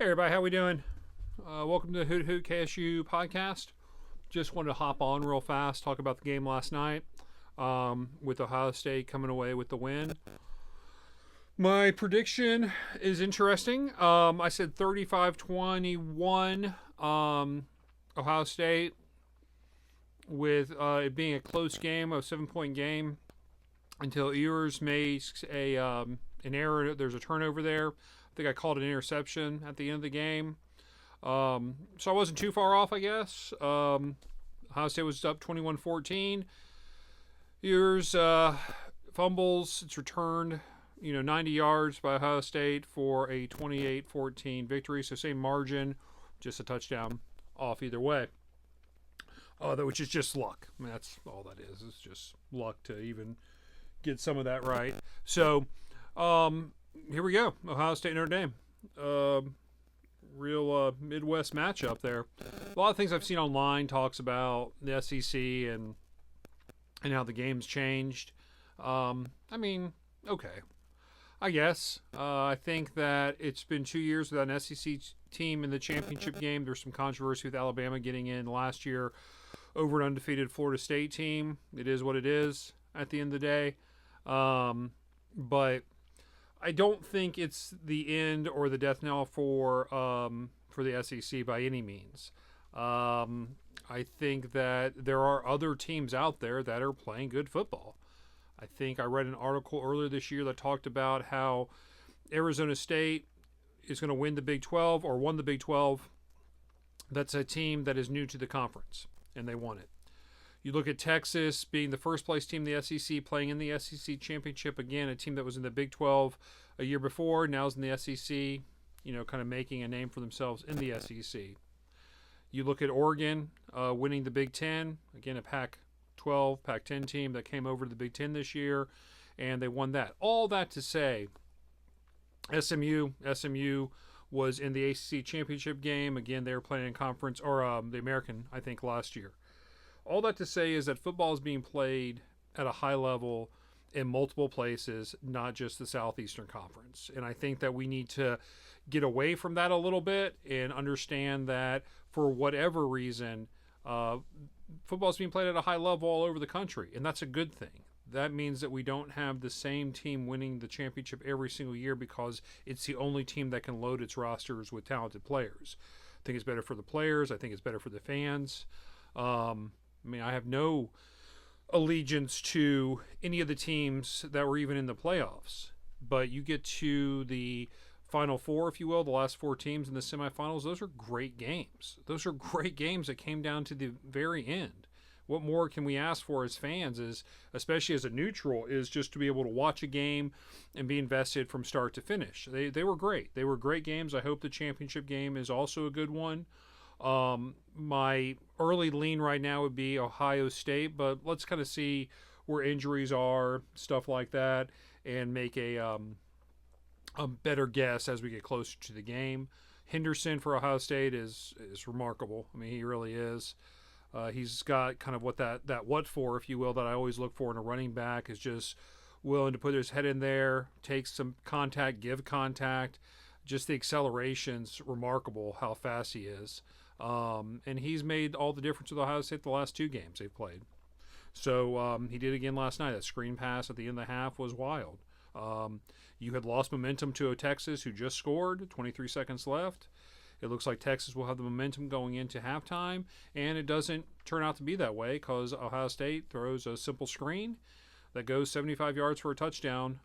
Hey everybody, how we doing? Welcome to the Hoot Hoot KSU podcast. Just wanted to hop on real fast, talk about the game last night with Ohio State coming away with the win. My prediction is interesting. I said 35-21 Ohio State with it being a close game, a 7-point game until Ewers makes an error. There's a turnover there. I think I called an interception at the end of the game. So I wasn't too far off, I guess. Ohio State was up 21-14. Ewers fumbles. It's returned, 90 yards by Ohio State for a 28-14 victory. So same margin, just a touchdown off either way. Which is just luck. I mean, that's all that is. It's just luck to even get some of that right. So, here we go. Ohio State, Notre Dame. Real Midwest matchup there. A lot of things I've seen online talks about the SEC and how the game's changed. Okay. I guess. I think that it's been 2 years without an SEC team in the championship game. There's some controversy with Alabama getting in last year over an undefeated Florida State team. It is what it is at the end of the day. But I don't think it's the end or the death knell for the SEC by any means. I think that there are other teams out there that are playing good football. I think I read an article earlier this year that talked about how Arizona State is going to win the Big 12 or won the Big 12. That's a team that is new to the conference, and they won it. You look at Texas being the first place team in the SEC, playing in the SEC championship again, a team that was in the Big 12 a year before, now is in the SEC, kind of making a name for themselves in the SEC. You look at Oregon winning the Big 10, again a Pac-12, Pac-10 team that came over to the Big 10 this year, and they won that. All that to say, SMU was in the ACC championship game. Again, they were playing in conference, or the American, I think, last year. All that to say is that football is being played at a high level in multiple places, not just the Southeastern Conference. And I think that we need to get away from that a little bit and understand that for whatever reason, football is being played at a high level all over the country, and that's a good thing. That means that we don't have the same team winning the championship every single year because it's the only team that can load its rosters with talented players. I think it's better for the players. I think it's better for the fans. I have no allegiance to any of the teams that were even in the playoffs. But you get to the Final Four, if you will, the last four teams in the semifinals, those are great games. Those are great games that came down to the very end. What more can we ask for as fans, is, especially as a neutral, is just to be able to watch a game and be invested from start to finish. They were great. They were great games. I hope the championship game is also a good one. My early lean right now would be Ohio State, but let's kind of see where injuries are, stuff like that, and make a better guess as we get closer to the game. Henderson for Ohio State is remarkable. He really is. He's got kind of what that what for, if you will, that I always look for in a running back, is just willing to put his head in there, take some contact, give contact. Just the acceleration's remarkable how fast he is. And he's made all the difference with Ohio State the last two games they've played. So he did again last night. That screen pass at the end of the half was wild. You had lost momentum to a Texas who just scored, 23 seconds left. It looks like Texas will have the momentum going into halftime, and it doesn't turn out to be that way because Ohio State throws a simple screen that goes 75 yards for a touchdown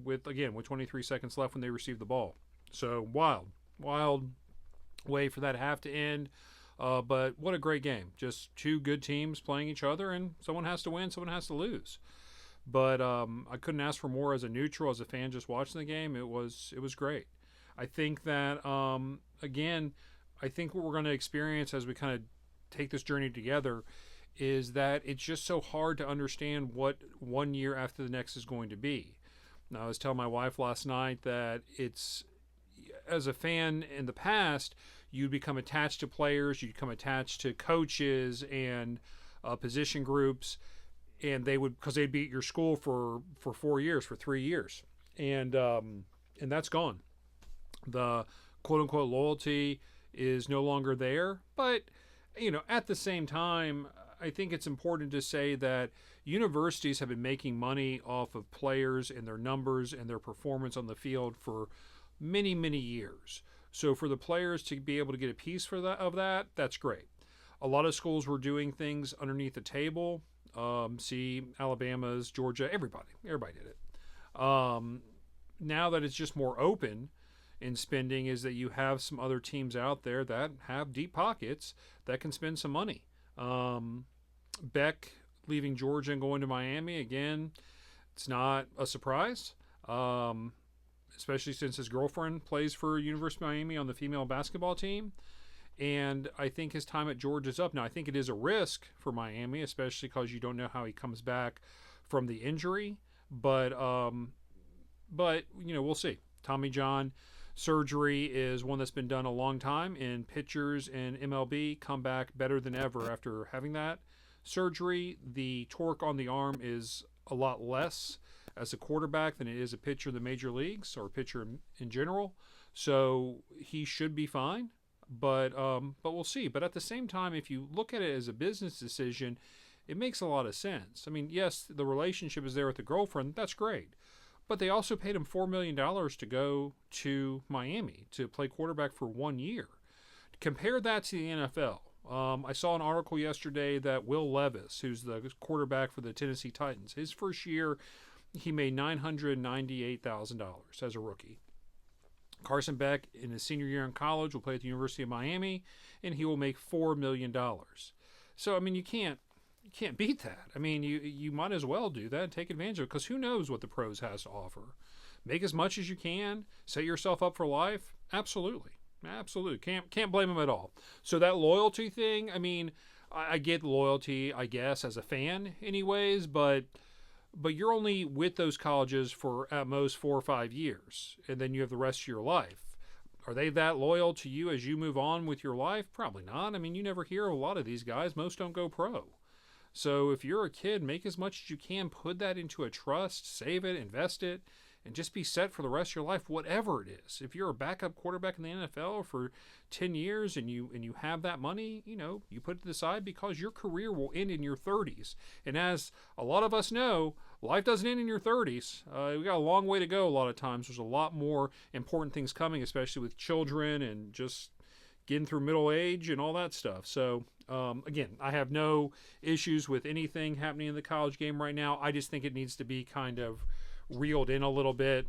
with 23 seconds left when they receive the ball. So wild way for that half to end. But what a great game. Just two good teams playing each other, and someone has to win, someone has to lose. But I couldn't ask for more as a neutral, as a fan just watching the game. It was great. I think that, I think what we're going to experience as we kind of take this journey together is that it's just so hard to understand what 1 year after the next is going to be. Now, I was telling my wife last night that it's, as a fan in the past, you'd become attached to players, you'd become attached to coaches and position groups, and they would, because they'd be at your school for 4 years, for 3 years, and that's gone. The quote unquote loyalty is no longer there. But, at the same time, I think it's important to say that universities have been making money off of players and their numbers and their performance on the field for many, many years. So for the players to be able to get a piece of that, that's great. A lot of schools were doing things underneath the table. See Alabama's, Georgia, everybody did it. Now that it's just more open in spending, is that you have some other teams out there that have deep pockets that can spend some money. Beck leaving Georgia and going to Miami, again, it's not a surprise, especially since his girlfriend plays for University of Miami on the female basketball team. And I think his time at Georgia is up. Now, I think it is a risk for Miami, especially because you don't know how he comes back from the injury. But we'll see. Tommy John surgery is one that's been done a long time, and pitchers in MLB come back better than ever after having that surgery. The torque on the arm is a lot less as a quarterback than it is a pitcher in the major leagues or a pitcher in general. So he should be fine. But we'll see. But at the same time, if you look at it as a business decision, it makes a lot of sense. I mean, yes, the relationship is there with the girlfriend. That's great. But they also paid him $4 million to go to Miami to play quarterback for 1 year. Compare that to the NFL. I saw an article yesterday that Will Levis, who's the quarterback for the Tennessee Titans, his first year, he made $998,000 as a rookie. Carson Beck, in his senior year in college, will play at the University of Miami, and he will make $4 million. So, I mean, you can't beat that. I mean, you might as well do that and take advantage of it, because who knows what the pros has to offer. Make as much as you can. Set yourself up for life. Absolutely. Can't blame them at all. So that loyalty thing, I mean, I get loyalty, I guess, as a fan anyways, but you're only with those colleges for at most 4 or 5 years, and then you have the rest of your life. Are they that loyal to you as you move on with your life? Probably not. I mean, you never hear of a lot of these guys. Most don't go pro. So if you're a kid, make as much as you can. Put that into a trust, save it, invest it, and just be set for the rest of your life, whatever it is. If you're a backup quarterback in the NFL for 10 years and you have that money, you put it to the side, because your career will end in your 30s. And as a lot of us know, life doesn't end in your 30s. We got a long way to go a lot of times. There's a lot more important things coming, especially with children and just getting through middle age and all that stuff. So, again, I have no issues with anything happening in the college game right now. I just think it needs to be kind of reeled in a little bit.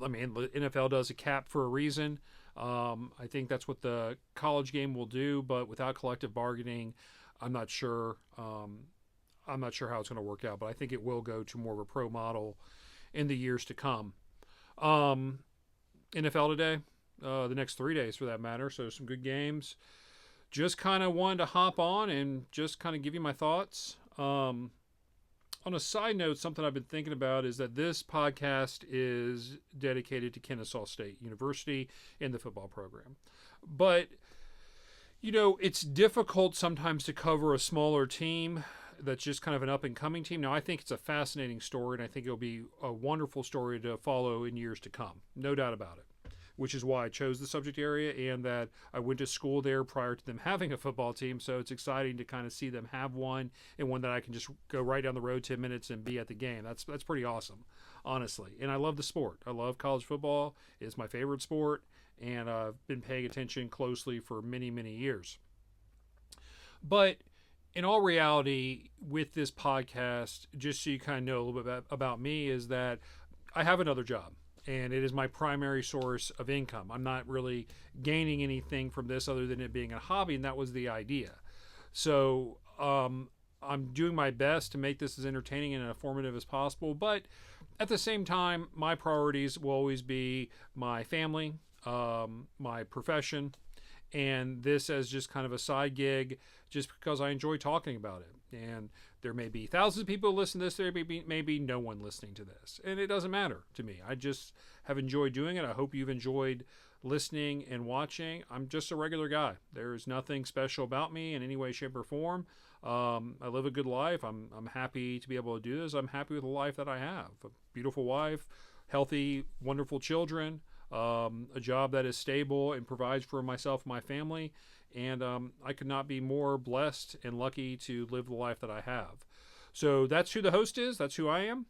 I mean, the NFL does a cap for a reason. I think that's what the college game will do, but without collective bargaining, I'm not sure. I'm not sure how it's going to work out, but I think it will go to more of a pro model in the years to come. NFL today, the next 3 days for that matter, so some good games. Just kind of wanted to hop on and just kind of give you my thoughts. On a side note, something I've been thinking about is that this podcast is dedicated to Kennesaw State University and the football program. But, it's difficult sometimes to cover a smaller team that's just kind of an up-and-coming team. Now, I think it's a fascinating story, and I think it'll be a wonderful story to follow in years to come. No doubt about it. Which is why I chose the subject area, and that I went to school there prior to them having a football team. So it's exciting to kind of see them have one, and one that I can just go right down the road 10 minutes and be at the game. That's pretty awesome, honestly. And I love the sport. I love college football. It's my favorite sport, and I've been paying attention closely for many, many years. But in all reality, with this podcast, just so you kind of know a little bit about me, is that I have another job. And it is my primary source of income. I'm not really gaining anything from this other than it being a hobby, and that was the idea. So I'm doing my best to make this as entertaining and informative as possible, but at the same time, my priorities will always be my family, my profession, and this as just kind of a side gig, just because I enjoy talking about it. And there may be thousands of people who listen to this. There may be no one listening to this. And it doesn't matter to me. I just have enjoyed doing it. I hope you've enjoyed listening and watching. I'm just a regular guy. There's nothing special about me in any way, shape, or form. I live a good life. I'm happy to be able to do this. I'm happy with the life that I have. A beautiful wife, healthy, wonderful children. a job that is stable and provides for myself and my family. And I could not be more blessed and lucky to live the life that I have. So that's who the host is. That's who I am.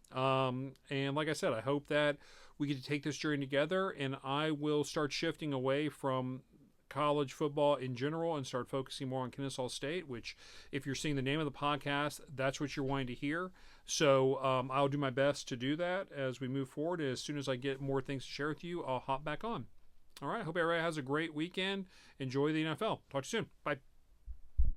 And like I said, I hope that we get to take this journey together, and I will start shifting away from college football in general and start focusing more on Kennesaw State, which, if you're seeing the name of the podcast, that's what you're wanting to hear. So I'll do my best to do that as we move forward. As soon as I get more things to share with you, I'll hop back on. All right. Hope everybody has a great weekend. Enjoy the NFL. Talk to you soon. Bye.